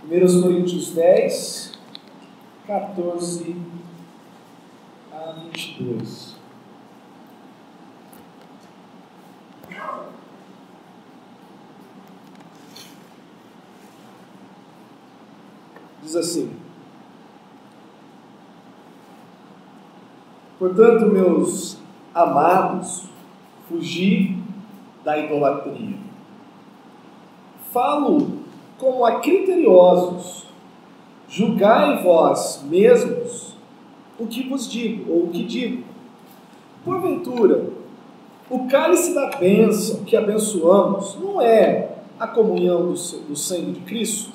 1 Coríntios 10, 14 a 22. Diz assim: portanto, meus amados, fugi da idolatria. Falo como a criteriosos, julgai vós mesmos o que vos digo, ou o que digo. Porventura, o cálice da bênção que abençoamos não é a comunhão do sangue de Cristo?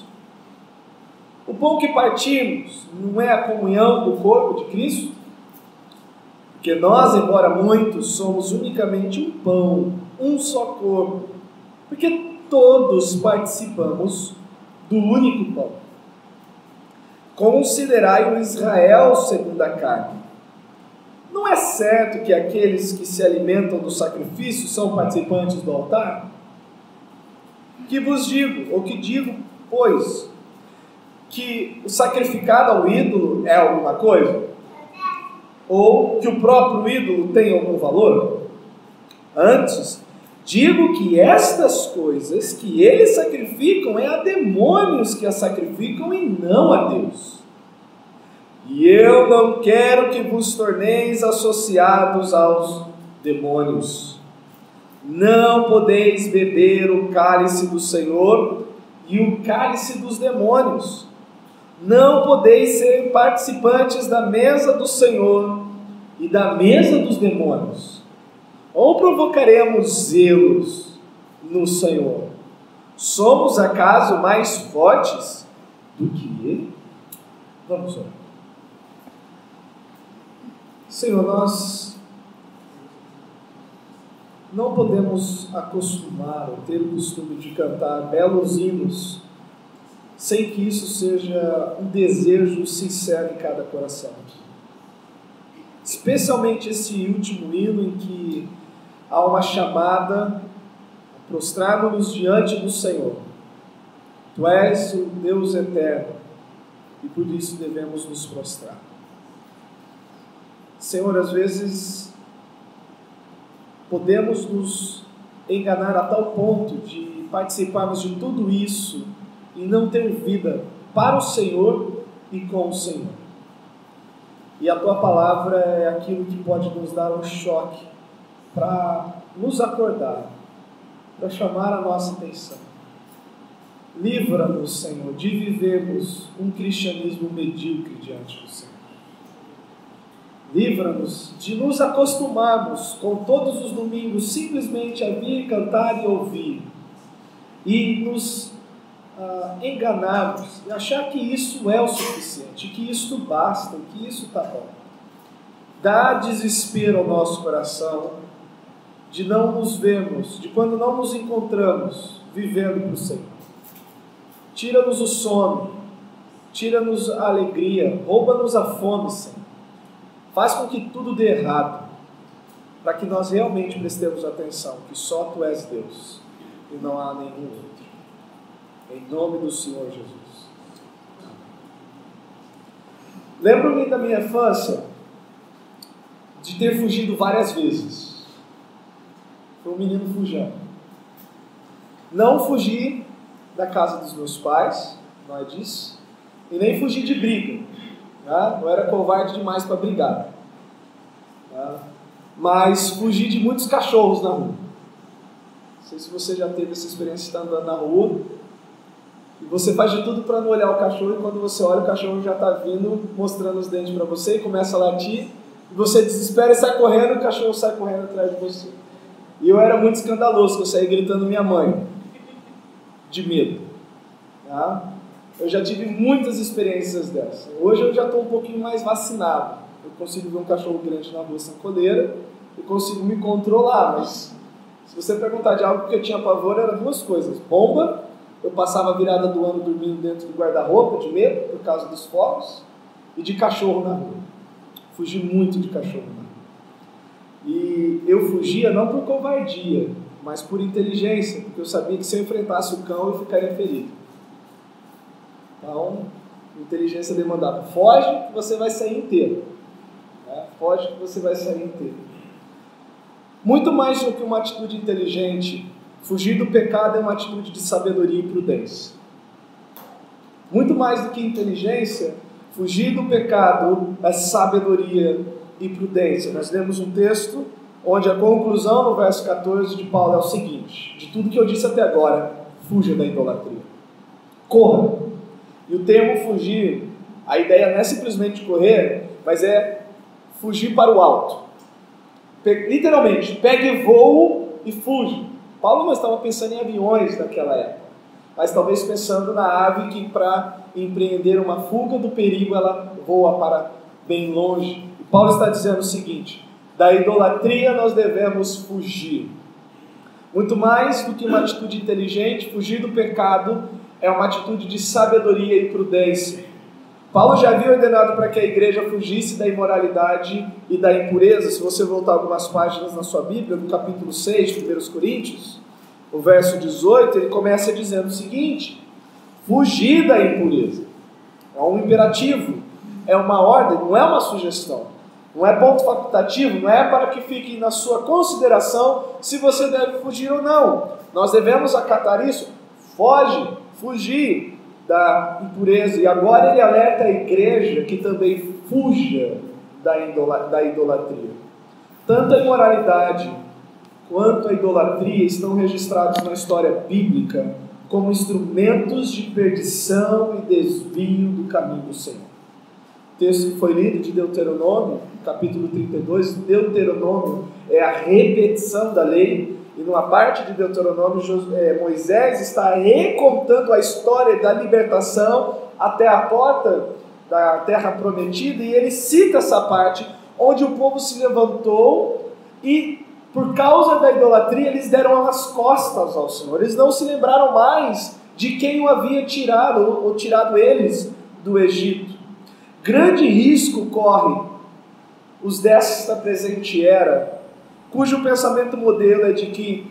O pão que partimos não é a comunhão do corpo de Cristo? Porque nós, embora muitos, somos unicamente um pão, um só corpo, porque todos participamos do único pão. Considerai o Israel segundo a carne. Não é certo que aqueles que se alimentam do sacrifício são participantes do altar? Que vos digo, ou que digo, pois, que o sacrificado ao ídolo é alguma coisa? Ou que o próprio ídolo tem algum valor? Antes, digo que estas coisas que eles sacrificam é a demônios que as sacrificam e não a Deus. E eu não quero que vos torneis associados aos demônios. Não podeis beber o cálice do Senhor e o cálice dos demônios. Não podeis ser participantes da mesa do Senhor e da mesa dos demônios. Ou provocaremos zelos no Senhor? Somos acaso mais fortes do que Ele? Vamos orar. Senhor, nós não podemos acostumar ou ter o costume de cantar belos hinos sem que isso seja um desejo sincero em cada coração. Especialmente esse último hino em que há uma chamada a prostrarmos-nos diante do Senhor. Tu és o Deus eterno e por isso devemos nos prostrar. Senhor, às vezes podemos nos enganar a tal ponto de participarmos de tudo isso e não ter vida para o Senhor e com o Senhor. E a Tua palavra é aquilo que pode nos dar um choque para nos acordar, para chamar a nossa atenção. Livra-nos, Senhor, de vivermos um cristianismo medíocre diante do Senhor. Livra-nos de nos acostumarmos com todos os domingos simplesmente a vir, cantar e ouvir e nos enganarmos e achar que isso é o suficiente, que isto basta, que isso está bom. Dá desespero ao nosso coração de não nos vermos, de quando não nos encontramos vivendo para o Senhor. Tira-nos o sono, tira-nos a alegria, rouba-nos a fome, Senhor. Faz com que tudo dê errado, para que nós realmente prestemos atenção, que só Tu és Deus e não há nenhum outro. Em nome do Senhor Jesus. Lembro-me da minha infância de ter fugido várias vezes. Fui um menino fujão. Não fugi da casa dos meus pais, não é disso, e nem fugi de briga. Eu era covarde demais para brigar. Mas fugi de muitos cachorros na rua. Não sei se você já teve essa experiência de estar andando na rua e você faz de tudo para não olhar o cachorro, e quando você olha, o cachorro já está vindo, mostrando os dentes para você e começa a latir, e você desespera e sai correndo, e o cachorro sai correndo atrás de você. E eu era muito escandaloso, que eu saía gritando minha mãe, de medo. Eu já tive muitas experiências dessas. Hoje eu já estou um pouquinho mais vacinado. Eu consigo ver um cachorro grande na rua sem coleira, eu consigo me controlar, mas se você perguntar de algo que eu tinha pavor, eram duas coisas: bomba, eu passava a virada do ano dormindo dentro do guarda-roupa de medo, por causa dos fogos, e de cachorro na rua. Fugi muito de cachorro na rua. E eu fugia não por covardia, mas por inteligência, porque eu sabia que se eu enfrentasse o cão, eu ficaria ferido. Então, inteligência demandava: foge que você vai sair inteiro. Foge que você vai sair inteiro. Muito mais do que uma atitude inteligente, fugir do pecado é uma atitude de sabedoria e prudência. Muito mais do que inteligência, fugir do pecado é sabedoria e prudência. Nós lemos um texto onde a conclusão no verso 14 de Paulo é o seguinte: de tudo que eu disse até agora, fuja da idolatria. Corra. E o termo fugir, a ideia não é simplesmente correr, mas é fugir para o alto. Literalmente, pegue voo e fuja. Paulo não estava pensando em aviões naquela época, mas talvez pensando na ave que, para empreender uma fuga do perigo, ela voa para bem longe. E Paulo está dizendo o seguinte: da idolatria nós devemos fugir. Muito mais do que uma atitude inteligente, fugir do pecado é uma atitude de sabedoria e prudência. Paulo já havia ordenado para que a igreja fugisse da imoralidade e da impureza. Se você voltar algumas páginas na sua Bíblia, no capítulo 6 de 1 Coríntios, o verso 18, ele começa dizendo o seguinte: fugir da impureza. É um imperativo, é uma ordem, não é uma sugestão. Não é ponto facultativo, não é para que fique na sua consideração se você deve fugir ou não. Nós devemos acatar isso. Foge, fugir da impureza. E agora ele alerta a igreja que também fuja da idolatria. Tanto a imoralidade quanto a idolatria estão registrados na história bíblica como instrumentos de perdição e desvio do caminho do Senhor. O texto que foi lido de Deuteronômio, capítulo 32, Deuteronômio é a repetição da lei, e numa parte de Deuteronômio, Moisés está recontando a história da libertação até a porta da terra prometida, e ele cita essa parte onde o povo se levantou e, por causa da idolatria, eles deram as costas ao Senhor. Eles não se lembraram mais de quem o havia tirado, ou tirado eles do Egito. Grande risco corre os desta presente era, cujo pensamento modelo é de que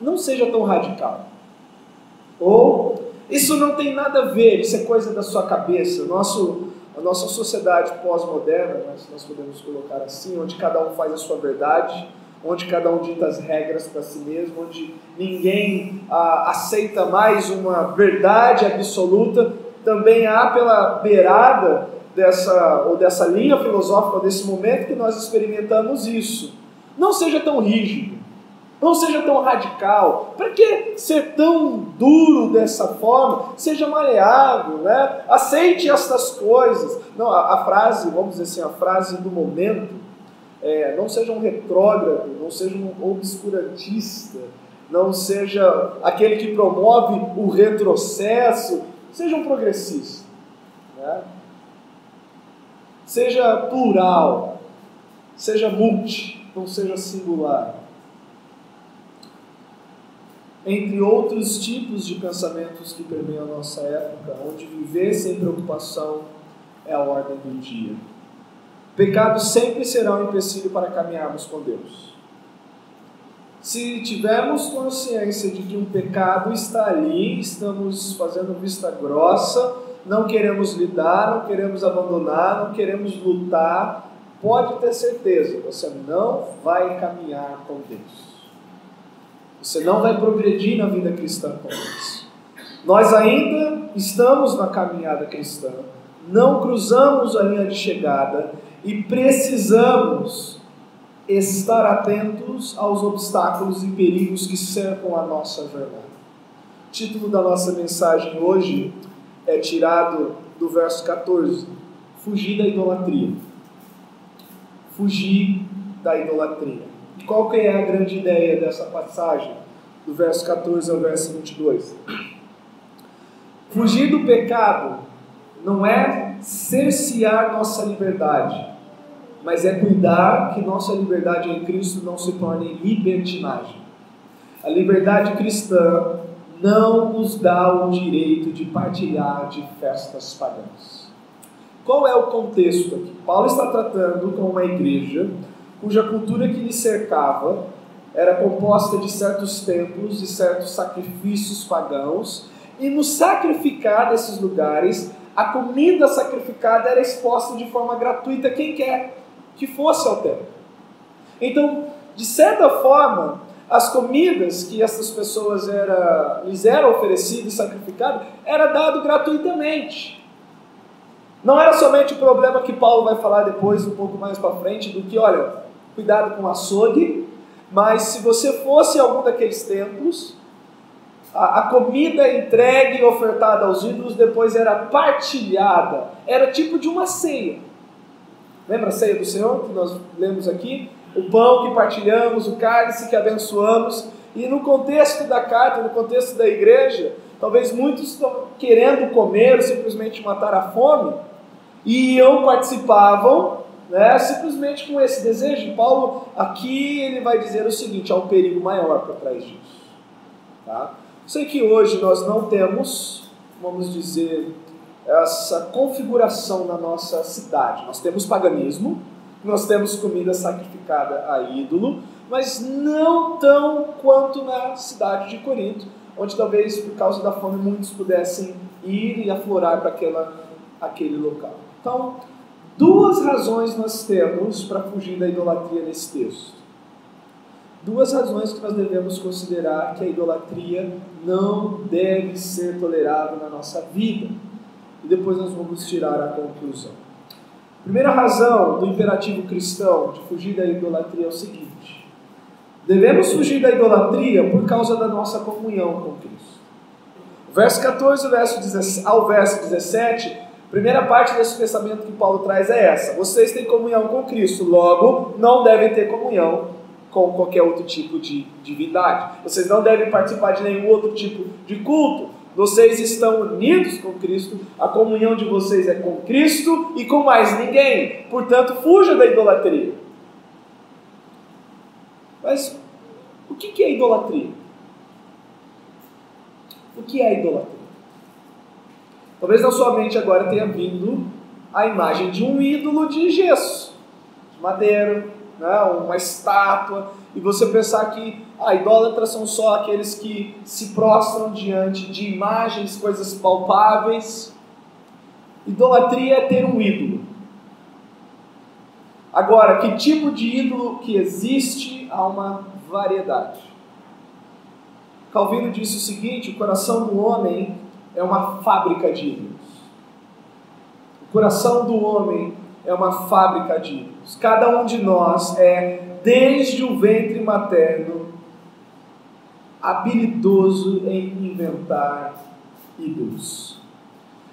não seja tão radical. Ou, isso não tem nada a ver, isso é coisa da sua cabeça. A nossa sociedade pós-moderna, nós podemos colocar assim, onde cada um faz a sua verdade, onde cada um dita as regras para si mesmo, onde ninguém aceita mais uma verdade absoluta, também há pela beirada dessa linha filosófica, desse momento que nós experimentamos isso. Não seja tão rígido, não seja tão radical. Para que ser tão duro dessa forma? Seja maleável, né? Aceite estas coisas. Não, a frase, vamos dizer assim, a frase do momento, não seja um retrógrado, não seja um obscurantista, não seja aquele que promove o retrocesso, seja um progressista, né? Seja plural, seja multi, não seja singular. Entre outros tipos de pensamentos que permeiam a nossa época, onde viver sem preocupação é a ordem do dia. O pecado sempre será um empecilho para caminharmos com Deus. Se tivermos consciência de que um pecado está ali, estamos fazendo vista grossa, não queremos lidar, não queremos abandonar, não queremos lutar, pode ter certeza, você não vai caminhar com Deus. Você não vai progredir na vida cristã com Deus. Nós ainda estamos na caminhada cristã, não cruzamos a linha de chegada e precisamos estar atentos aos obstáculos e perigos que cercam a nossa jornada. O título da nossa mensagem hoje é tirado do verso 14, fugir da idolatria. Fugir da idolatria. E qual que é a grande ideia dessa passagem, do verso 14 ao verso 22? Fugir do pecado não é cercear nossa liberdade, mas é cuidar que nossa liberdade em Cristo não se torne libertinagem. A liberdade cristã não nos dá o direito de partilhar de festas pagãs. Qual é o contexto aqui? Paulo está tratando com uma igreja cuja cultura que lhe cercava era composta de certos templos e certos sacrifícios pagãos, E no sacrificar desses lugares, a comida sacrificada era exposta de forma gratuita a quem quer que fosse ao templo. Então, de certa forma, as comidas que essas pessoas lhes eram oferecidas e sacrificadas, era dado gratuitamente. Não era somente o problema que Paulo vai falar depois, um pouco mais para frente, do que, olha, cuidado com o açougue, mas se você fosse a algum daqueles templos, a comida entregue e ofertada aos ídolos depois era partilhada, era tipo de uma ceia. Lembra a ceia do Senhor que nós lemos aqui? O pão que partilhamos, o cálice que abençoamos. E no contexto da carta, no contexto da igreja, talvez muitos estão querendo comer, simplesmente matar a fome, e participavam, né, simplesmente com esse desejo. Paulo aqui ele vai dizer o seguinte: há um perigo maior por trás disso. Tá? Sei que hoje nós não temos, vamos dizer, essa configuração na nossa cidade. Nós temos paganismo, nós temos comida sacrificada a ídolo, mas não tão quanto na cidade de Corinto, onde talvez por causa da fome muitos pudessem ir e aflorar para aquele local. Então, duas razões nós temos para fugir da idolatria nesse texto. Duas razões que nós devemos considerar que a idolatria não deve ser tolerada na nossa vida. E depois nós vamos tirar a conclusão. A primeira razão do imperativo cristão de fugir da idolatria é o seguinte: devemos fugir da idolatria por causa da nossa comunhão com Cristo. O verso 14 ao verso 17, a primeira parte desse pensamento que Paulo traz é essa: vocês têm comunhão com Cristo, logo não devem ter comunhão com qualquer outro tipo de divindade. Vocês não devem participar de nenhum outro tipo de culto. Vocês estão unidos com Cristo, a comunhão de vocês é com Cristo e com mais ninguém. Portanto, fuja da idolatria. Mas o que é idolatria? O que é idolatria? Talvez na sua mente agora tenha vindo a imagem de um ídolo de gesso, de madeira, uma estátua, e você pensar que idólatras são só aqueles que se prostram diante de imagens, coisas palpáveis. Idolatria é ter um ídolo. Agora, que tipo de ídolo que existe? Há uma variedade. Calvino disse o seguinte: o coração do homem é uma fábrica de ídolos. O coração do homem é uma fábrica de ídolos. Cada um de nós é, desde o ventre materno, habilidoso em inventar ídolos.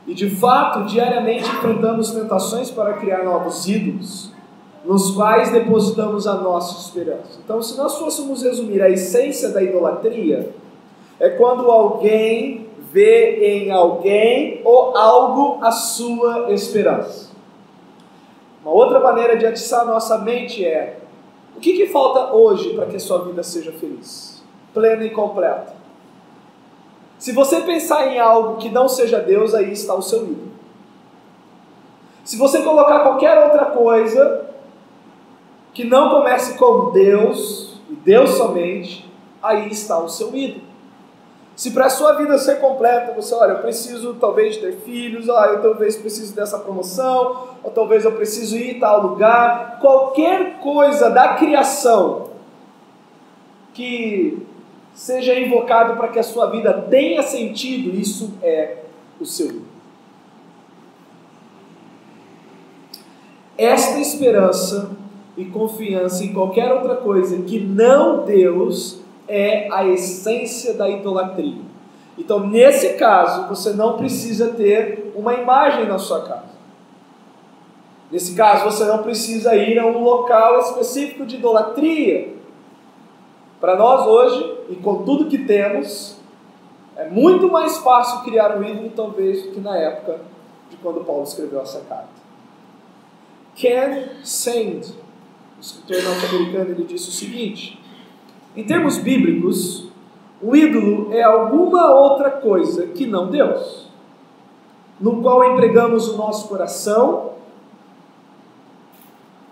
E de fato, diariamente enfrentamos tentações para criar novos ídolos, nos quais depositamos a nossa esperança. Então, se nós fôssemos resumir a essência da idolatria, é quando alguém vê em alguém ou algo a sua esperança. Uma outra maneira de atiçar a nossa mente é: o que falta hoje para que a sua vida seja feliz, plena e completa? Se você pensar em algo que não seja Deus, aí está o seu ídolo. Se você colocar qualquer outra coisa que não comece com Deus, e Deus somente, aí está o seu ídolo. Se para a sua vida ser completa, você, olha, eu preciso talvez ter filhos, eu talvez preciso dessa promoção, ou talvez eu preciso ir em tal lugar, qualquer coisa da criação que seja invocado para que a sua vida tenha sentido, isso é o seu ídolo. Esta esperança e confiança em qualquer outra coisa que não Deus é a essência da idolatria. Então, nesse caso, você não precisa ter uma imagem na sua casa. Nesse caso, você não precisa ir a um local específico de idolatria. Para nós hoje, e com tudo que temos, é muito mais fácil criar um ídolo, talvez, do que na época de quando Paulo escreveu essa carta. Ken Sand, o escritor norte-americano, ele disse o seguinte: em termos bíblicos, o ídolo é alguma outra coisa que não Deus, no qual empregamos o nosso coração,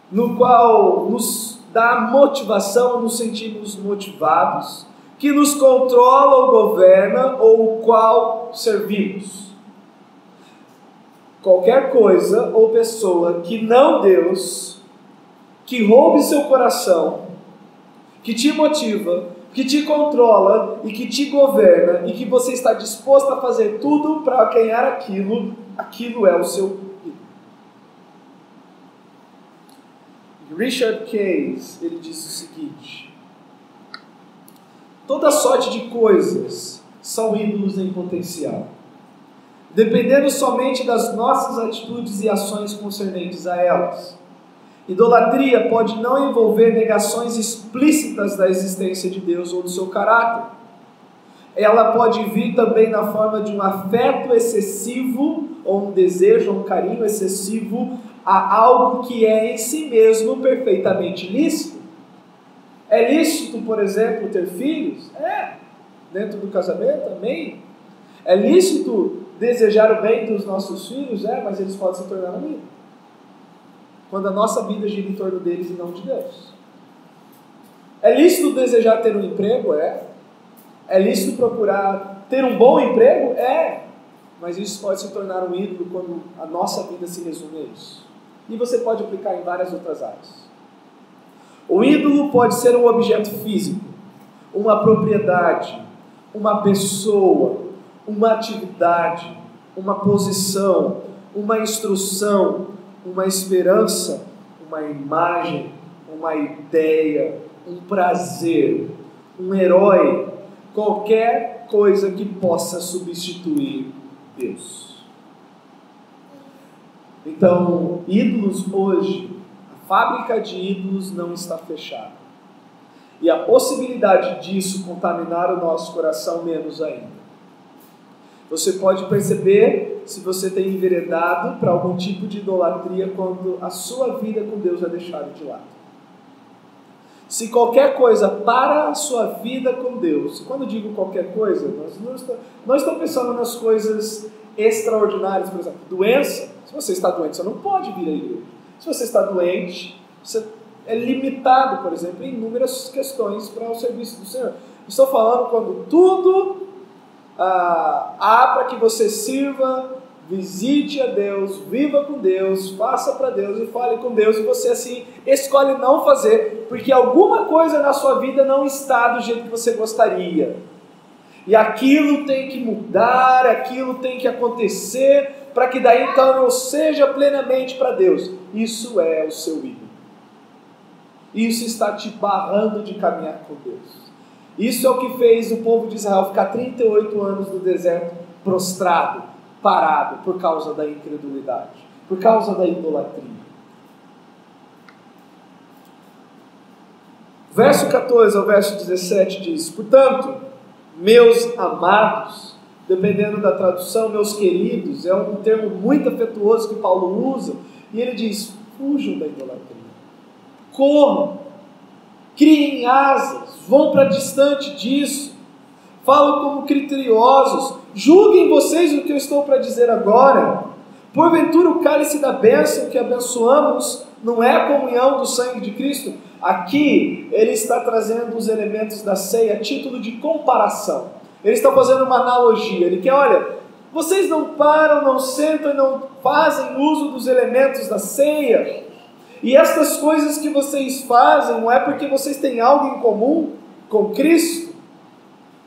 no qual nos dá motivação, nos sentimos motivados, que nos controla ou governa ou o qual servimos. Qualquer coisa ou pessoa que não Deus, que roube seu coração, que te motiva, que te controla e que te governa e que você está disposto a fazer tudo para ganhar aquilo, aquilo é o seu ídolo. Richard Case, ele disse o seguinte: toda sorte de coisas são ídolos em potencial, dependendo somente das nossas atitudes e ações concernentes a elas. Idolatria pode não envolver negações explícitas da existência de Deus ou do seu caráter. Ela pode vir também na forma de um afeto excessivo, ou um desejo, ou um carinho excessivo a algo que é em si mesmo perfeitamente lícito. É lícito, por exemplo, ter filhos? É. Dentro do casamento, amém. É lícito desejar o bem dos nossos filhos? É, mas eles podem se tornar amigos quando a nossa vida gira em torno deles e não de Deus. É lícito desejar ter um emprego? É. É lícito procurar ter um bom emprego? É. Mas isso pode se tornar um ídolo quando a nossa vida se resume a isso. E você pode aplicar em várias outras áreas. O ídolo pode ser um objeto físico, uma propriedade, uma pessoa, uma atividade, uma posição, uma instrução, uma esperança, uma imagem, uma ideia, um prazer, um herói, qualquer coisa que possa substituir Deus. Então, ídolos hoje, a fábrica de ídolos não está fechada. E a possibilidade disso contaminar o nosso coração menos ainda. Você pode perceber se você tem enveredado para algum tipo de idolatria quando a sua vida com Deus é deixada de lado. Se qualquer coisa para a sua vida com Deus, quando eu digo qualquer coisa, nós estamos pensando nas coisas extraordinárias, por exemplo, doença. Se você está doente, você não pode vir à igreja. Se você está doente, você é limitado, por exemplo, em inúmeras questões para o serviço do Senhor. Estou falando quando tudo há para que você sirva, visite a Deus, viva com Deus, faça para Deus e fale com Deus, e você assim escolhe não fazer, porque alguma coisa na sua vida não está do jeito que você gostaria. E aquilo tem que mudar, aquilo tem que acontecer, para que daí então eu seja plenamente para Deus. Isso é o seu ídolo. Isso está te barrando de caminhar com Deus. Isso é o que fez o povo de Israel ficar 38 anos no deserto prostrado, parado, por causa da incredulidade, por causa da idolatria. Verso 14 ao verso 17 diz: portanto, meus amados, dependendo da tradução, meus queridos, é um termo muito afetuoso que Paulo usa, e ele diz: fujam da idolatria, corram, criem asas, vão para distante disso, falam como criteriosos, julguem vocês o que eu estou para dizer agora. Porventura o cálice da bênção que abençoamos não é a comunhão do sangue de Cristo? Aqui ele está trazendo os elementos da ceia a título de comparação. Ele está fazendo uma analogia. Ele quer, olha, vocês não param, não sentam e não fazem uso dos elementos da ceia. E estas coisas que vocês fazem não é porque vocês têm algo em comum com Cristo?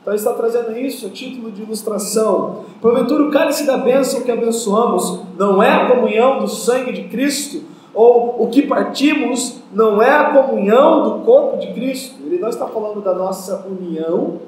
Então ele está trazendo isso a título de ilustração. Porventura o cálice da bênção que abençoamos não é a comunhão do sangue de Cristo? Ou o que partimos não é a comunhão do corpo de Cristo? Ele não está falando da nossa união,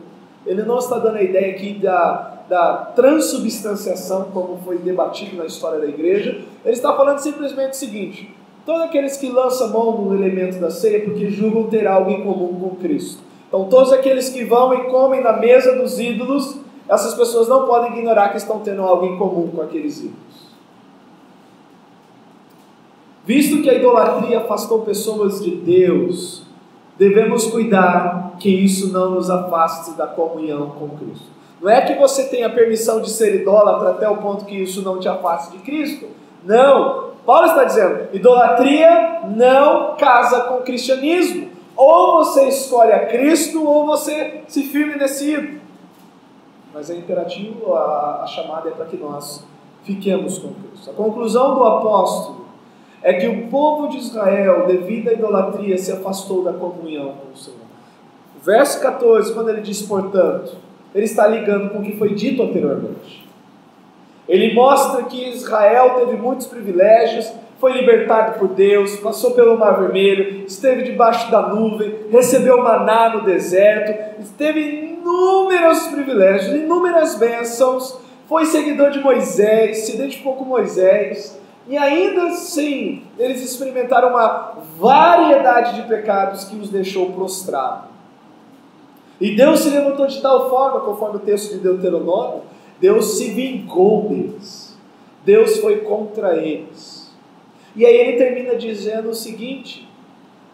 ele não está dando a ideia aqui da transubstanciação, como foi debatido na história da igreja. Ele está falando simplesmente o seguinte: todos aqueles que lançam mão no elemento da ceia porque julgam ter algo em comum com Cristo. Então todos aqueles que vão e comem na mesa dos ídolos, essas pessoas não podem ignorar que estão tendo algo em comum com aqueles ídolos. Visto que a idolatria afastou pessoas de Deus, devemos cuidar que isso não nos afaste da comunhão com Cristo. Não é que você tenha permissão de ser idólatra até o ponto que isso não te afaste de Cristo. Não. Paulo está dizendo, idolatria não casa com o cristianismo. Ou você escolhe a Cristo, ou você se firme nesse ídolo. Mas é imperativo, a chamada é para que nós fiquemos com Cristo. A conclusão do apóstolo é que o povo de Israel, devido à idolatria, se afastou da comunhão com o Senhor. O verso 14, quando ele diz, portanto, ele está ligando com o que foi dito anteriormente. Ele mostra que Israel teve muitos privilégios, foi libertado por Deus, passou pelo Mar Vermelho, esteve debaixo da nuvem, recebeu maná no deserto, teve inúmeros privilégios, inúmeras bênçãos, foi seguidor de Moisés, se identificou com Moisés, e ainda assim eles experimentaram uma variedade de pecados que os deixou prostrados. E Deus se levantou de tal forma, conforme o texto de Deuteronômio, Deus se vingou deles, Deus foi contra eles. E aí ele termina dizendo o seguinte: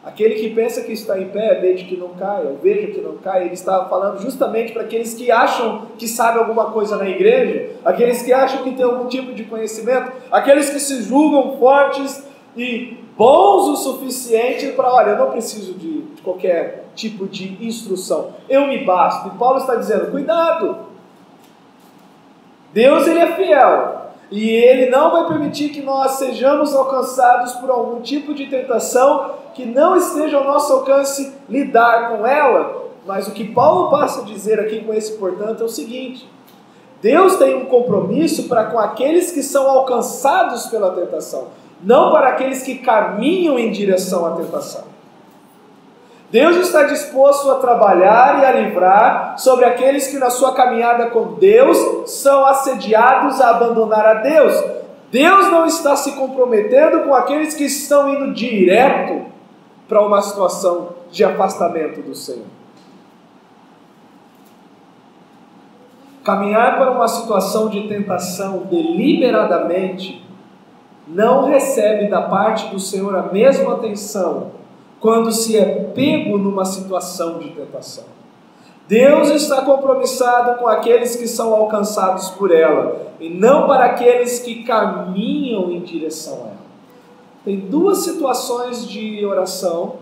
aquele que pensa que está em pé, veja que não caia, veja que não caia. Ele estava falando justamente para aqueles que acham que sabem alguma coisa na igreja, aqueles que acham que têm algum tipo de conhecimento, aqueles que se julgam fortes e bons o suficiente para, olha, eu não preciso de qualquer tipo de instrução, eu me basto. E Paulo está dizendo, cuidado, Deus ele é fiel, e Ele não vai permitir que nós sejamos alcançados por algum tipo de tentação que não esteja ao nosso alcance lidar com ela. Mas o que Paulo passa a dizer aqui com esse portanto é o seguinte: Deus tem um compromisso para com aqueles que são alcançados pela tentação, não para aqueles que caminham em direção à tentação. Deus está disposto a trabalhar e a livrar sobre aqueles que na sua caminhada com Deus são assediados a abandonar a Deus. Deus não está se comprometendo com aqueles que estão indo direto para uma situação de afastamento do Senhor. Caminhar para uma situação de tentação deliberadamente não recebe da parte do Senhor a mesma atenção quando se é pego numa situação de tentação. Deus está compromissado com aqueles que são alcançados por ela, e não para aqueles que caminham em direção a ela. Tem duas situações de oração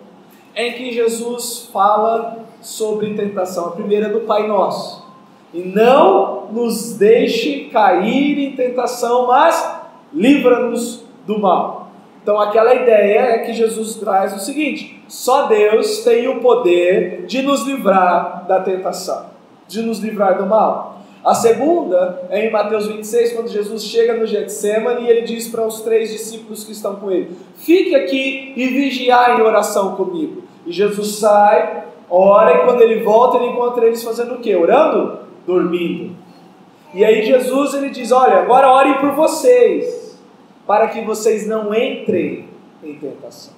em que Jesus fala sobre tentação. A primeira é do Pai Nosso: e não nos deixe cair em tentação, mas livra-nos do mal. Então aquela ideia é que Jesus traz o seguinte: só Deus tem o poder de nos livrar da tentação, de nos livrar do mal. A segunda é em Mateus 26, quando Jesus chega no Getsemane e ele diz para os 3 discípulos que estão com ele: fique aqui e vigiai em oração comigo. E Jesus sai, ora, e quando ele volta ele encontra eles fazendo o quê? Orando? Dormindo. E aí Jesus ele diz: olha, agora orem por vocês, para que vocês não entrem em tentação.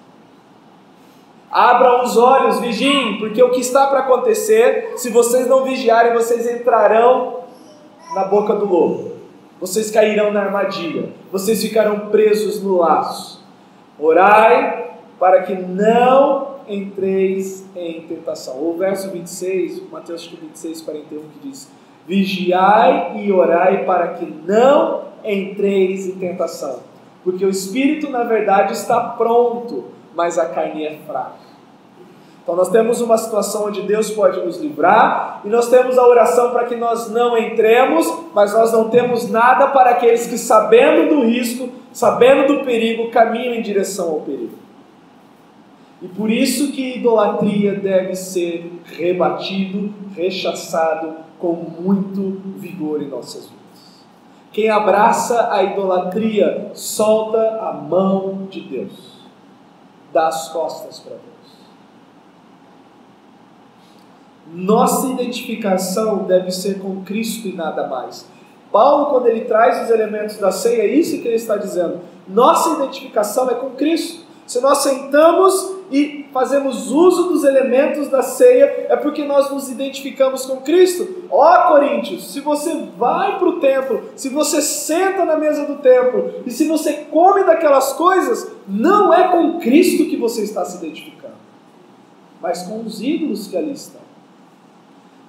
Abram os olhos, vigiem, porque o que está para acontecer, se vocês não vigiarem, vocês entrarão na boca do lobo. Vocês cairão na armadilha. Vocês ficarão presos no laço. Orai para que não entreis em tentação. O verso 26, Mateus 26, 41, que diz: vigiai e orai para que não entreis em tentação. Porque o espírito, na verdade, está pronto, mas a carne é fraca. Então nós temos uma situação onde Deus pode nos livrar, e nós temos a oração para que nós não entremos, mas nós não temos nada para aqueles que, sabendo do risco, sabendo do perigo, caminham em direção ao perigo. E por isso que idolatria deve ser rebatido, rechaçado com muito vigor em nossas vidas. Quem abraça a idolatria solta a mão de Deus, dá as costas para Deus. Nossa identificação deve ser com Cristo e nada mais. Paulo, quando ele traz os elementos da ceia, é isso que ele está dizendo. Nossa identificação é com Cristo. Se nós sentamos e fazemos uso dos elementos da ceia, é porque nós nos identificamos com Cristo. Ó Coríntios, se você vai para o templo, se você senta na mesa do templo, e se você come daquelas coisas, não é com Cristo que você está se identificando, mas com os ídolos que ali estão.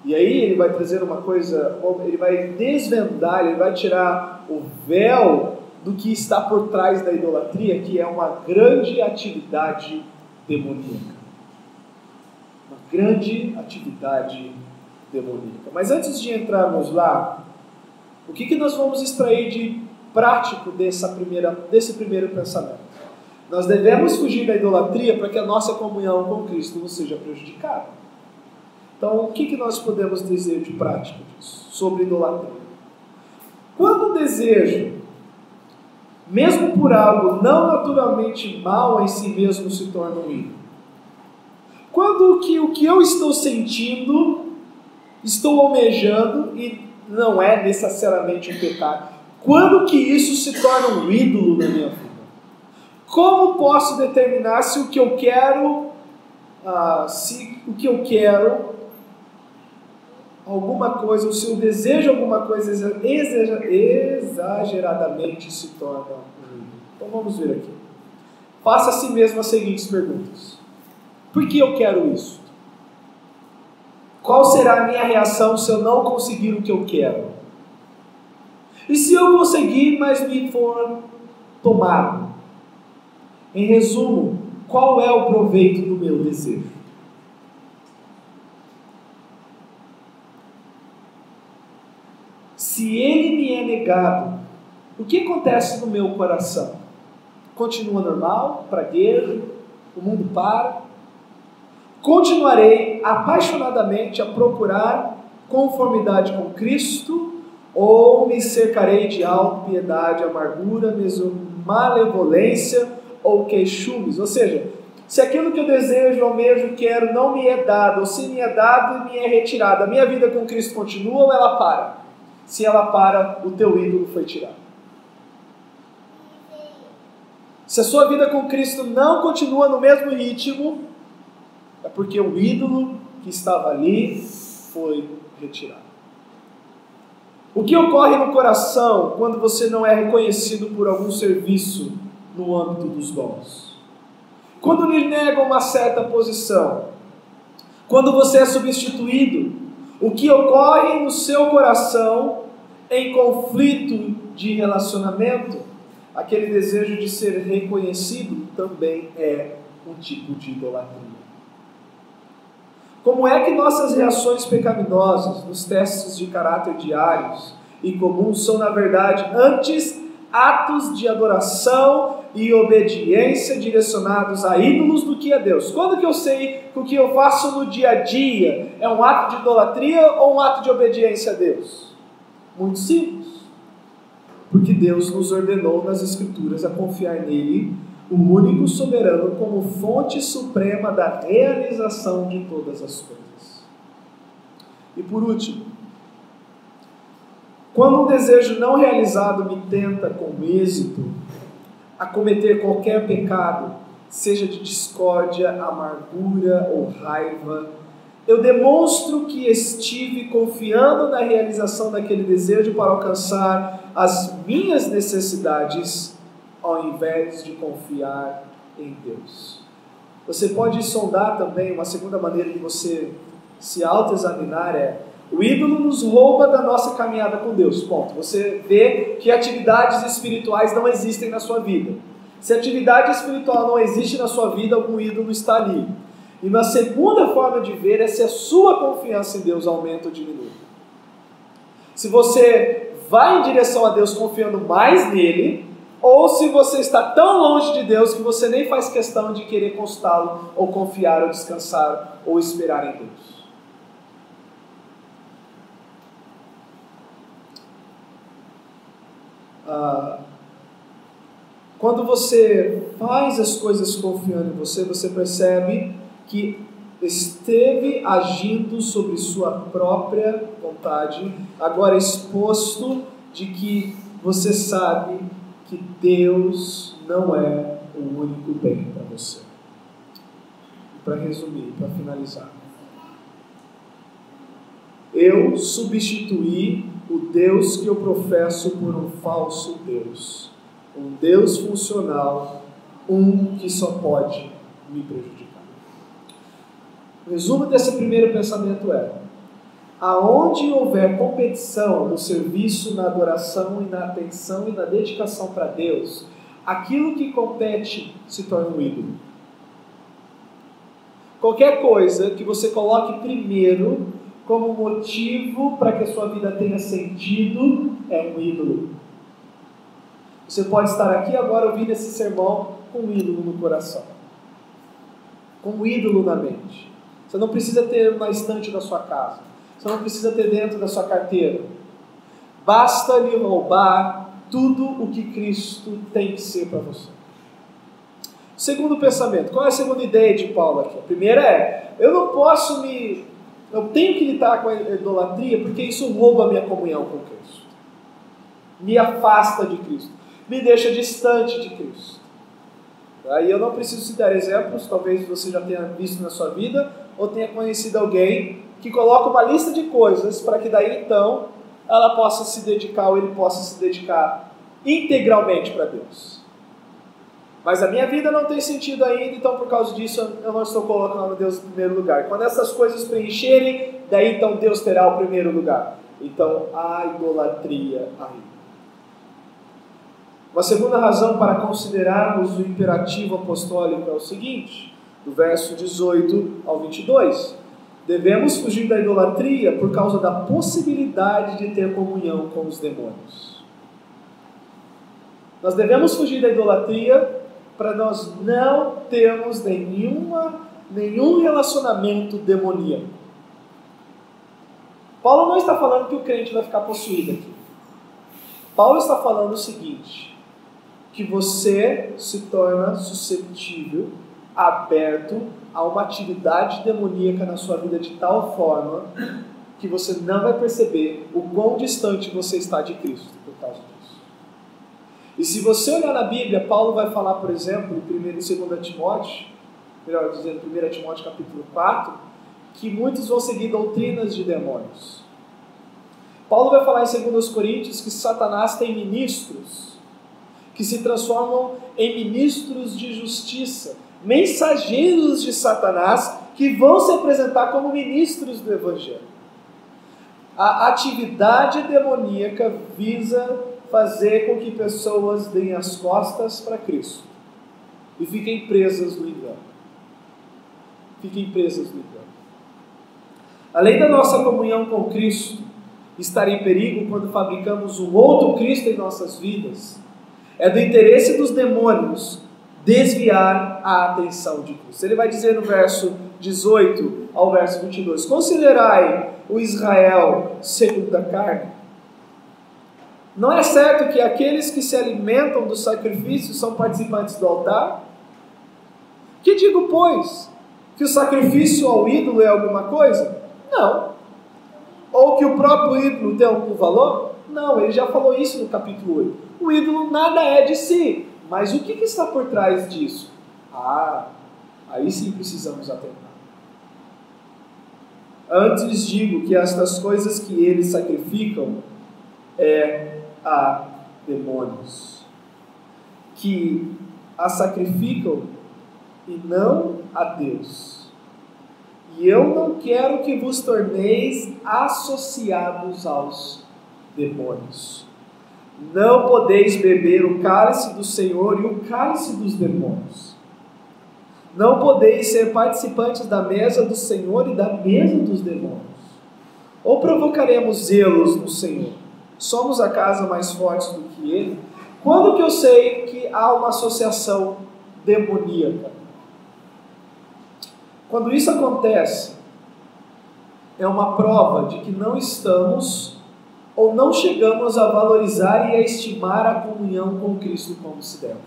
E aí ele vai trazer uma coisa, ele vai desvendar, ele vai tirar o véu do que está por trás da idolatria, que é uma grande atividade demoníaca. grande atividade demoníaca. Mas antes de entrarmos lá, o que nós vamos extrair de prático desse primeiro pensamento? Nós devemos fugir da idolatria para que a nossa comunhão com Cristo não seja prejudicada. Então, o que nós podemos dizer de prático disso, sobre idolatria? Quando o desejo, mesmo por algo não naturalmente mal em si mesmo, se torna um ídolo. Quando o que eu estou sentindo, estou almejando, e não é necessariamente um pecado, quando que isso se torna um ídolo na minha vida? Como posso determinar se o que eu quero, alguma coisa, ou se eu desejo alguma coisa exageradamente se torna um ídolo? Então vamos ver aqui. Faça a si mesmo as seguintes perguntas. Por que eu quero isso? Qual será a minha reação se eu não conseguir o que eu quero? E se eu conseguir, mas me for tomado? Em resumo, qual é o proveito do meu desejo? Se ele me é negado, o que acontece no meu coração? Continua normal, praguejo, o mundo para? Continuarei apaixonadamente a procurar conformidade com Cristo, ou me cercarei de autopiedade, amargura, malevolência ou queixumes? Ou seja, se aquilo que eu desejo, almejo, quero, não me é dado, ou se me é dado e me é retirado, a minha vida com Cristo continua ou ela para? Se ela para, o teu ídolo foi tirado. Se a sua vida com Cristo não continua no mesmo ritmo, é porque o ídolo que estava ali foi retirado. O que ocorre no coração quando você não é reconhecido por algum serviço no âmbito dos dons? Quando lhe negam uma certa posição? Quando você é substituído? O que ocorre no seu coração em conflito de relacionamento? Aquele desejo de ser reconhecido também é um tipo de idolatria. Como é que nossas reações pecaminosas nos testes de caráter diários e comuns são, na verdade, antes atos de adoração e obediência direcionados a ídolos do que a Deus? Quando que eu sei que o que eu faço no dia a dia é um ato de idolatria ou um ato de obediência a Deus? Muito simples. Porque Deus nos ordenou nas Escrituras a confiar nele, o único soberano, como fonte suprema da realização de todas as coisas. E por último, quando um desejo não realizado me tenta com êxito a cometer qualquer pecado, seja de discórdia, amargura ou raiva, eu demonstro que estive confiando na realização daquele desejo para alcançar as minhas necessidades, ao invés de confiar em Deus. Você pode sondar também, uma segunda maneira de você se autoexaminar é: o ídolo nos rouba da nossa caminhada com Deus. Ponto. Você vê que atividades espirituais não existem na sua vida. Se a atividade espiritual não existe na sua vida, algum ídolo está ali. E uma segunda forma de ver é se a sua confiança em Deus aumenta ou diminui. Se você vai em direção a Deus confiando mais nele, ou se você está tão longe de Deus que você nem faz questão de querer consultá-lo, ou confiar, ou descansar, ou esperar em Deus. Quando você faz as coisas confiando em você, você percebe que esteve agindo sobre sua própria vontade, agora exposto de que você sabe que Deus não é o único bem para você. E para resumir, para finalizar, eu substituí o Deus que eu professo por um falso Deus, um Deus funcional, um que só pode me prejudicar. O resumo desse primeiro pensamento é: aonde houver competição no serviço, na adoração e na atenção e na dedicação para Deus, aquilo que compete se torna um ídolo. qualquer coisa que você coloque primeiro como motivo para que a sua vida tenha sentido é um ídolo. Você pode estar aqui agora ouvindo esse sermão com um ídolo no coração, com um ídolo na mente. Você não precisa ter na estante da sua casa, você não precisa ter dentro da sua carteira. Basta lhe roubar tudo o que Cristo tem que ser para você. Segundo pensamento, qual é a segunda ideia de Paulo aqui? A primeira é, eu tenho que lidar com a idolatria porque isso rouba a minha comunhão com Cristo. Me afasta de Cristo, me deixa distante de Cristo. Aí eu não preciso citar exemplos, talvez você já tenha visto na sua vida, ou tenha conhecido alguém que coloca uma lista de coisas para que daí então ela possa se dedicar, ou ele possa se dedicar integralmente para Deus. Mas a minha vida não tem sentido ainda, então por causa disso eu não estou colocando Deus em primeiro lugar. Quando essas coisas preencherem, daí então Deus terá o primeiro lugar. Então há idolatria aí. Uma segunda razão para considerarmos o imperativo apostólico é o seguinte, do verso 18 ao 22. Devemos fugir da idolatria por causa da possibilidade de ter comunhão com os demônios. Nós devemos fugir da idolatria para nós não termos nenhum relacionamento demoníaco. Paulo não está falando que o crente vai ficar possuído aqui. Paulo está falando o seguinte, que você se torna suscetível, aberto a uma atividade demoníaca na sua vida de tal forma que você não vai perceber o quão distante você está de Cristo por causa disso. E se você olhar na Bíblia, Paulo vai falar, por exemplo, em 1 e 2 Timóteo, melhor dizendo, 1 Timóteo capítulo 4, que muitos vão seguir doutrinas de demônios. Paulo vai falar em 2 Coríntios que Satanás tem ministros que se transformam em ministros de justiça, mensageiros de Satanás que vão se apresentar como ministros do Evangelho. A atividade demoníaca visa fazer com que pessoas deem as costas para Cristo e fiquem presas no engano. Fiquem presas no engano. Além da nossa comunhão com Cristo estar em perigo quando fabricamos um outro Cristo em nossas vidas, é do interesse dos demônios desviar a atenção de Cristo. Ele vai dizer no verso 18 ao verso 22, considerai o Israel segundo a carne. Não é certo que aqueles que se alimentam do sacrifício são participantes do altar? Que digo, pois? Que o sacrifício ao ídolo é alguma coisa? Não. Ou que o próprio ídolo tem algum valor? Não, ele já falou isso no capítulo 8. O ídolo nada é de si. Mas o que está por trás disso? Aí sim precisamos atentar. Antes digo que estas coisas que eles sacrificam a demônios, que a sacrificam e não a Deus. E eu não quero que vos torneis associados aos demônios. Não podeis beber o cálice do Senhor e o cálice dos demônios. Não podeis ser participantes da mesa do Senhor e da mesa dos demônios. Ou provocaremos zelos no Senhor? Somos a casa mais forte do que Ele? Quando que eu sei que há uma associação demoníaca? Quando isso acontece, é uma prova de que não estamos ou não chegamos a valorizar e a estimar a comunhão com Cristo como se deve.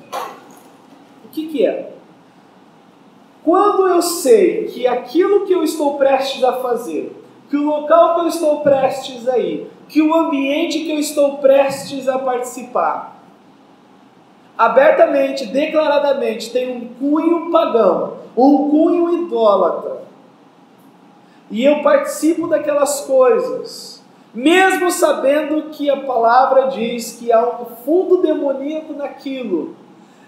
O que é? Quando eu sei que aquilo que eu estou prestes a fazer, que o local que eu estou prestes a ir, que o ambiente que eu estou prestes a participar, abertamente, declaradamente, tem um cunho pagão, um cunho idólatra, e eu participo daquelas coisas, mesmo sabendo que a palavra diz que há um fundo demoníaco naquilo,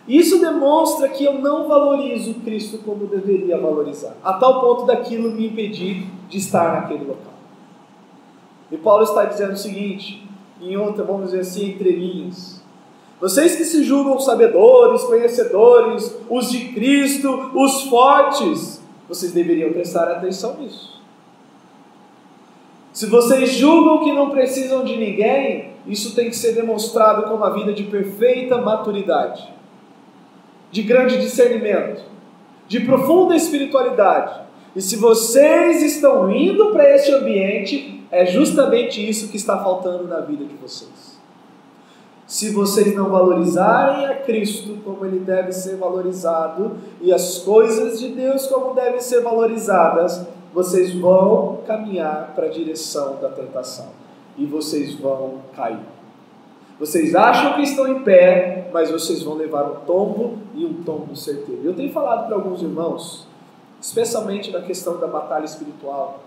isso demonstra que eu não valorizo Cristo como deveria valorizar, a tal ponto daquilo me impedir de estar naquele local. E Paulo está dizendo o seguinte, em outra, vamos dizer assim, entre linhas: vocês que se julgam sabedores, conhecedores, os de Cristo, os fortes, vocês deveriam prestar atenção nisso. Se vocês julgam que não precisam de ninguém, isso tem que ser demonstrado com uma vida de perfeita maturidade, de grande discernimento, de profunda espiritualidade. E se vocês estão indo para esse ambiente, é justamente isso que está faltando na vida de vocês. Se vocês não valorizarem a Cristo como Ele deve ser valorizado, e as coisas de Deus como devem ser valorizadas, vocês vão caminhar para a direção da tentação. E vocês vão cair. Vocês acham que estão em pé, mas vocês vão levar um tombo, e um tombo certeiro. Eu tenho falado para alguns irmãos, especialmente na questão da batalha espiritual,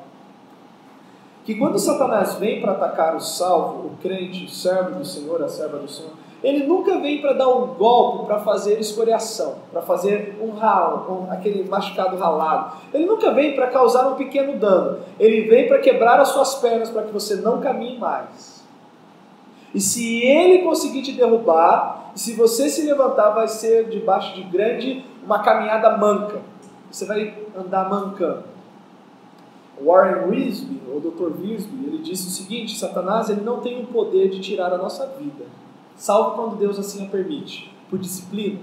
que quando Satanás vem para atacar o salvo, o crente, o servo do Senhor, a serva do Senhor, ele nunca vem para dar um golpe, para fazer escoriação, para fazer um ralo, aquele machucado ralado. Ele nunca vem para causar um pequeno dano. Ele vem para quebrar as suas pernas, para que você não caminhe mais. E se ele conseguir te derrubar, e se você se levantar, vai ser debaixo de uma caminhada manca. Você vai andar mancando. Warren Wiersbe, o Dr. Wiersbe, ele disse o seguinte: Satanás, ele não tem o poder de tirar a nossa vida, salvo quando Deus assim a permite, por disciplina.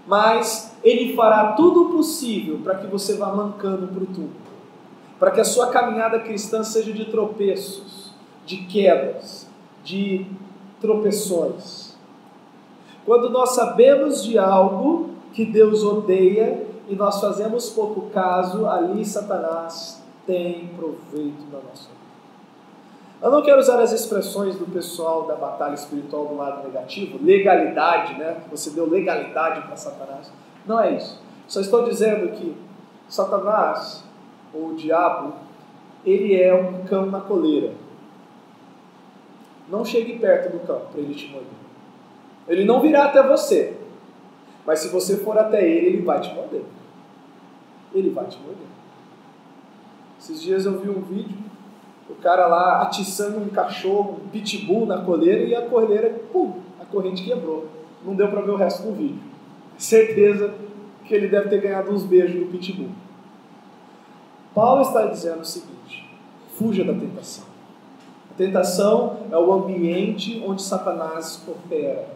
Mas ele fará tudo o possível para que você vá mancando para o túmulo, para que a sua caminhada cristã seja de tropeços, de quedas, de tropeções. Quando nós sabemos de algo que Deus odeia e nós fazemos pouco caso, ali Satanás tem proveito da nossa vida. Eu não quero usar as expressões do pessoal da batalha espiritual do lado negativo, legalidade, né? Você deu legalidade para Satanás. Não é isso. Só estou dizendo que Satanás, ou o diabo, ele é um cão na coleira. Não chegue perto do cão para ele te morder. Ele não virá até você, mas se você for até ele vai te morder. Ele vai te morder. Esses dias eu vi um vídeo, o cara lá atiçando um cachorro, um pitbull na coleira, e a coleira, pum, a corrente quebrou. Não deu para ver o resto do vídeo. Certeza que ele deve ter ganhado uns beijos do pitbull. Paulo está dizendo o seguinte: fuja da tentação. A tentação é o ambiente onde Satanás opera.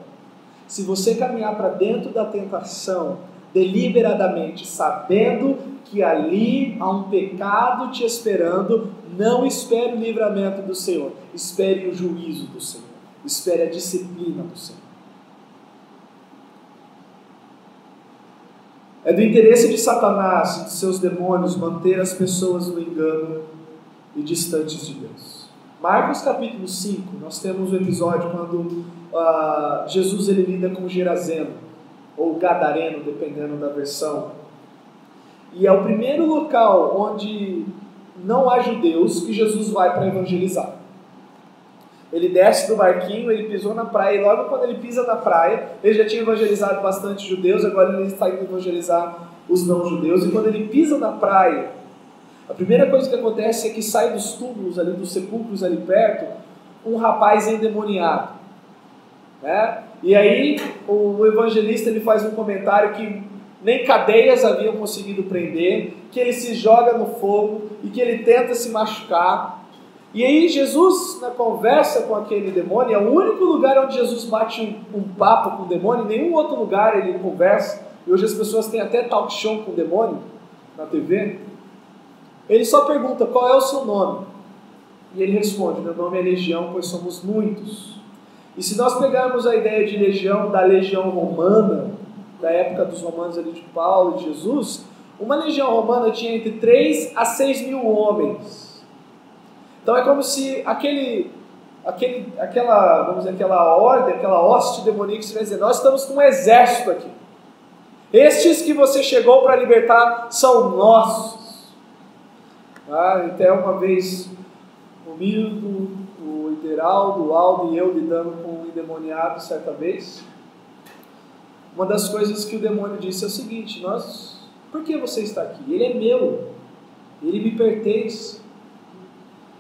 Se você caminhar para dentro da tentação, deliberadamente, sabendo que ali há um pecado te esperando, não espere o livramento do Senhor, espere o juízo do Senhor, espere a disciplina do Senhor. É do interesse de Satanás e de seus demônios manter as pessoas no engano e distantes de Deus. Marcos capítulo 5, nós temos um episódio quando Jesus ele lida com Gerazeno, ou Gadareno, dependendo da versão. E é o primeiro local onde não há judeus que Jesus vai para evangelizar. Ele desce do barquinho, ele pisou na praia, e logo quando ele pisa na praia, ele já tinha evangelizado bastante judeus, agora ele está indo evangelizar os não-judeus, e quando ele pisa na praia, a primeira coisa que acontece é que sai dos túmulos ali, dos sepulcros ali perto, um rapaz endemoniado, né? E aí o evangelista ele faz um comentário que nem cadeias haviam conseguido prender, que ele se joga no fogo e que ele tenta se machucar. E aí Jesus, na conversa com aquele demônio, é o único lugar onde Jesus bate um papo com o demônio, em nenhum outro lugar ele conversa, e hoje as pessoas têm até talk show com o demônio na TV. Ele só pergunta: qual é o seu nome? E ele responde: meu nome é Legião, pois somos muitos. E se nós pegarmos a ideia de legião, da legião romana, da época dos romanos ali de Paulo e de Jesus, uma legião romana tinha entre 3 a 6 mil homens. Então é como se aquela ordem, aquela hoste demoníaca estivesse dizendo: nós estamos com um exército aqui. Estes que você chegou para libertar são nossos. Até uma vez, o Mildo, o Ideraldo, o Aldo e eu lidando com um endemoniado certa vez. Uma das coisas que o demônio disse é o seguinte: por que você está aqui? Ele é meu, ele me pertence,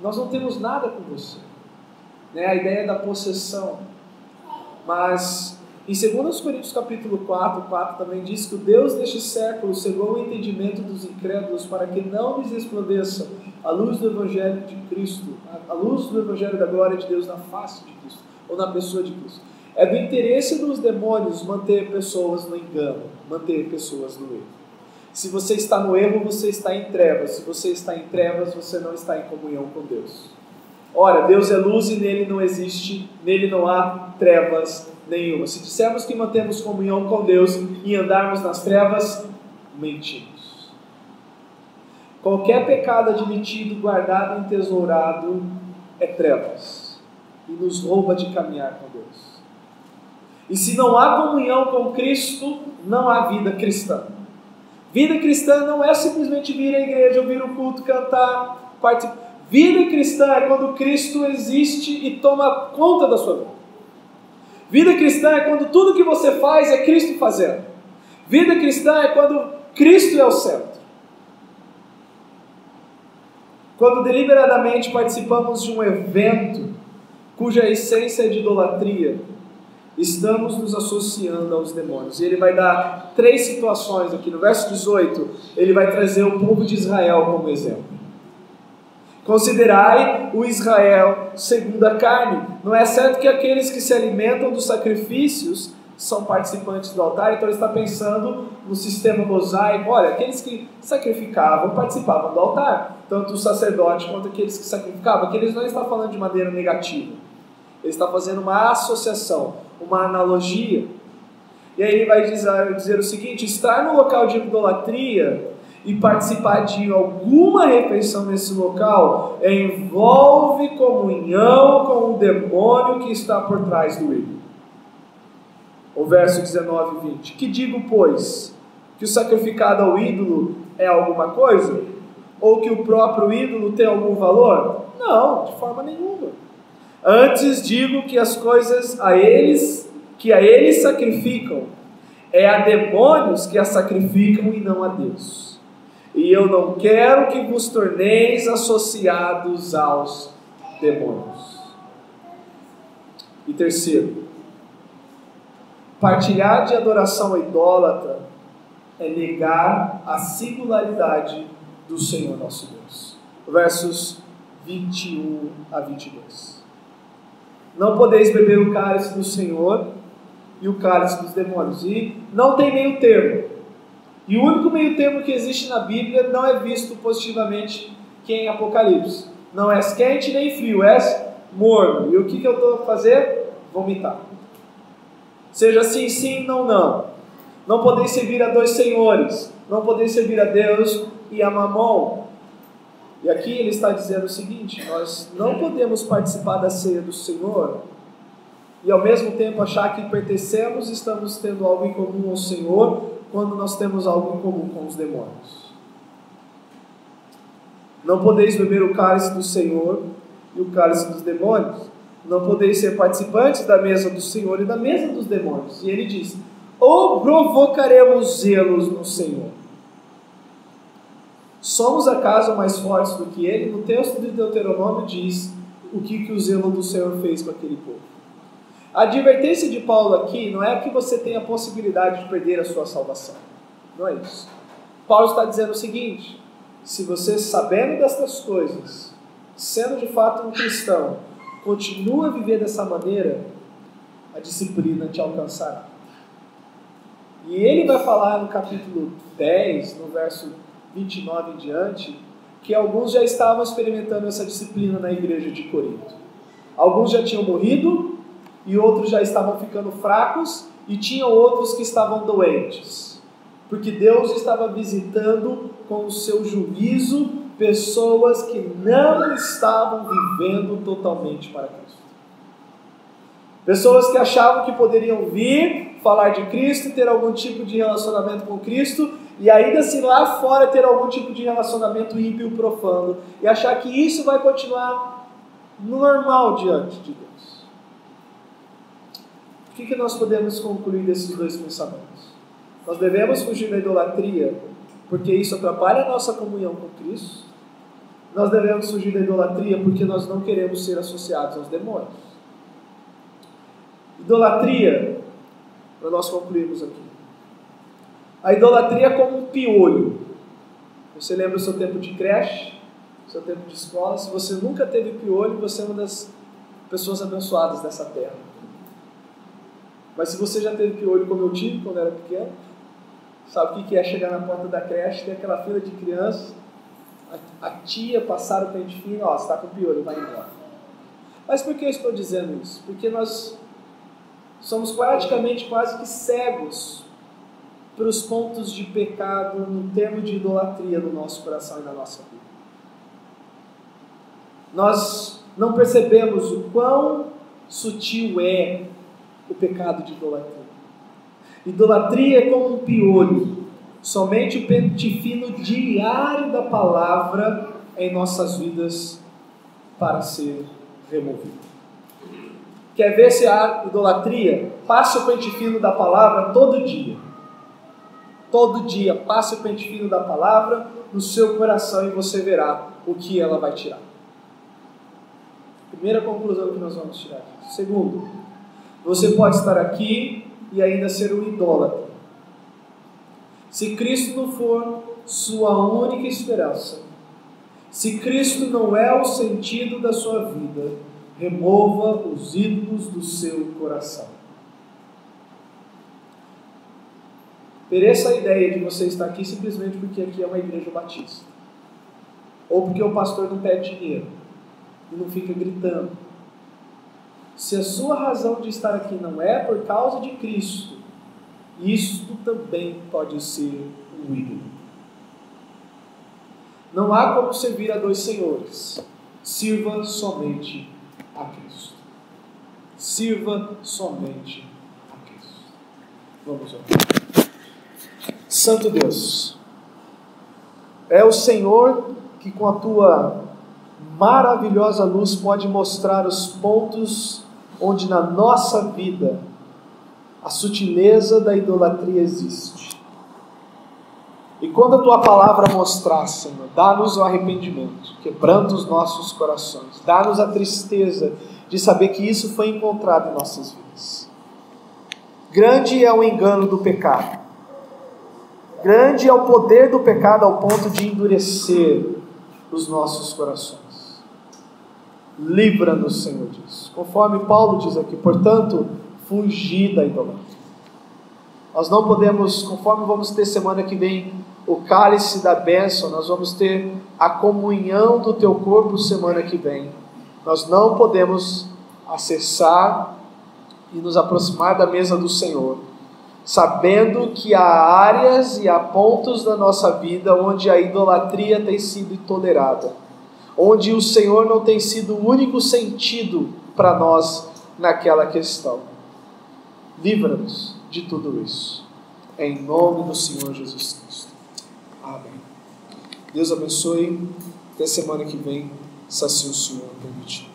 nós não temos nada com você. A ideia da possessão. Mas Em 2 Coríntios capítulo 4 também diz que o Deus deste século cegou o entendimento dos incrédulos para que não lhes resplandeça a luz do Evangelho de Cristo, a luz do Evangelho da glória de Deus na face de Cristo, ou na pessoa de Cristo. É do interesse dos demônios manter pessoas no engano, manter pessoas no erro. Se você está no erro, você está em trevas. Se você está em trevas, você não está em comunhão com Deus. Ora, Deus é luz e nele não há trevas nenhuma. Se dissermos que mantemos comunhão com Deus e andarmos nas trevas, mentimos. Qualquer pecado admitido, guardado, entesourado, é trevas e nos rouba de caminhar com Deus. E se não há comunhão com Cristo, não há vida cristã. Vida cristã não é simplesmente vir à igreja, ouvir o culto, cantar, participar. Vida cristã é quando Cristo existe e toma conta da sua vida. Vida cristã é quando tudo que você faz é Cristo fazendo. Vida cristã é quando Cristo é o centro. Quando deliberadamente participamos de um evento cuja essência é de idolatria, estamos nos associando aos demônios. E ele vai dar 3 situações aqui. No verso 18, ele vai trazer o povo de Israel como exemplo. Considerai o Israel segundo a carne. Não é certo que aqueles que se alimentam dos sacrifícios são participantes do altar? Então ele está pensando no sistema mosaico. Olha, aqueles que sacrificavam participavam do altar. Tanto o sacerdote quanto aqueles que sacrificavam. Aqui ele não está falando de maneira negativa. Ele está fazendo uma associação, uma analogia. E aí ele vai dizer o seguinte: estar no local de idolatria e participar de alguma refeição nesse local envolve comunhão com o demônio que está por trás do ídolo. O verso 19 e 20. Que digo, pois, que o sacrificado ao ídolo é alguma coisa? Ou que o próprio ídolo tem algum valor? Não, de forma nenhuma. Antes digo que as coisas que a eles sacrificam, é a demônios que a sacrificam e não a Deus. E eu não quero que vos torneis associados aos demônios. E terceiro, partilhar de adoração a idólatra é negar a singularidade do Senhor nosso Deus. Versos 21 a 22. Não podeis beber o cálice do Senhor e o cálice dos demônios. E não tem meio termo. E o único meio termo que existe na Bíblia não é visto positivamente que em Apocalipse. Não és quente nem frio, és morno. E o que eu estou a fazer? Vomitar. Seja sim, sim, não, não. Não podeis servir a 2 senhores. Não podeis servir a Deus e a Mamon. E aqui ele está dizendo o seguinte: nós não podemos participar da ceia do Senhor e ao mesmo tempo achar que pertencemos e estamos tendo algo em comum ao Senhor, quando nós temos algo em comum com os demônios. Não podeis beber o cálice do Senhor e o cálice dos demônios. Não podeis ser participantes da mesa do Senhor e da mesa dos demônios. E ele diz: ou provocaremos zelos no Senhor? Somos acaso mais fortes do que ele? No texto de Deuteronômio diz o que o zelo do Senhor fez com aquele povo. A advertência de Paulo aqui não é que você tenha a possibilidade de perder a sua salvação. Não é isso. Paulo está dizendo o seguinte: se você, sabendo destas coisas, sendo de fato um cristão, continua a viver dessa maneira, a disciplina te alcançará. E ele vai falar no capítulo 10, no verso 29 em diante, que alguns já estavam experimentando essa disciplina na igreja de Corinto. Alguns já tinham morrido, e outros já estavam ficando fracos, e tinham outros que estavam doentes, porque Deus estava visitando com o seu juízo pessoas que não estavam vivendo totalmente para Cristo. Pessoas que achavam que poderiam vir, falar de Cristo, ter algum tipo de relacionamento com Cristo, e ainda assim lá fora ter algum tipo de relacionamento ímpio, profano, e achar que isso vai continuar normal diante de Deus. O que nós podemos concluir desses 2 pensamentos? Nós devemos fugir da idolatria, porque isso atrapalha a nossa comunhão com Cristo. Nós devemos fugir da idolatria porque nós não queremos ser associados aos demônios. Idolatria para nós concluirmos aqui. A idolatria é como um piolho. Você lembra o seu tempo de creche, o seu tempo de escola? Se você nunca teve piolho, você é uma das pessoas abençoadas dessa terra. Mas se você já teve piolho como eu tive quando era pequeno, sabe o que é chegar na porta da creche, ter aquela fila de crianças, a tia passar o pente fino, ó, você está com piolho, vai embora. Mas por que eu estou dizendo isso? Porque nós somos praticamente quase que cegos para os pontos de pecado no termo de idolatria no nosso coração e na nossa vida. Nós não percebemos o quão sutil é o pecado de idolatria. Idolatria é como um piolho. Somente o pente fino diário da palavra em nossas vidas para ser removido. Quer ver se há idolatria? Passe o pente fino da palavra todo dia. Todo dia, passe o pente fino da palavra no seu coração e você verá o que ela vai tirar. Primeira conclusão que nós vamos tirar. Segundo, você pode estar aqui e ainda ser um idólatra. Se Cristo não for sua única esperança, se Cristo não é o sentido da sua vida, remova os ídolos do seu coração. Pereça a ideia de você estar aqui simplesmente porque aqui é uma igreja batista. Ou porque o pastor não pede dinheiro e não fica gritando. Se a sua razão de estar aqui não é por causa de Cristo, isto também pode ser um ídolo. Não há como servir a dois senhores. Sirva somente a Cristo. Sirva somente a Cristo. Vamos orar. Santo Deus, é o Senhor que com a tua maravilhosa luz pode mostrar os pontos onde na nossa vida a sutileza da idolatria existe. E quando a tua palavra mostrar, Senhor, dá-nos o arrependimento, quebrando os nossos corações, dá-nos a tristeza de saber que isso foi encontrado em nossas vidas. Grande é o engano do pecado. Grande é o poder do pecado ao ponto de endurecer os nossos corações. Livra-nos, Senhor, disso. Conforme Paulo diz aqui, portanto, fugir da idolatria. Nós não podemos, conforme vamos ter semana que vem o cálice da bênção, nós vamos ter a comunhão do teu corpo semana que vem. Nós não podemos acessar e nos aproximar da mesa do Senhor, sabendo que há áreas e há pontos da nossa vida onde a idolatria tem sido tolerada, onde o Senhor não tem sido o único sentido para nós naquela questão. Livra-nos de tudo isso, em nome do Senhor Jesus Cristo. Amém. Deus abençoe. Até semana que vem, se assim o Senhor permitir.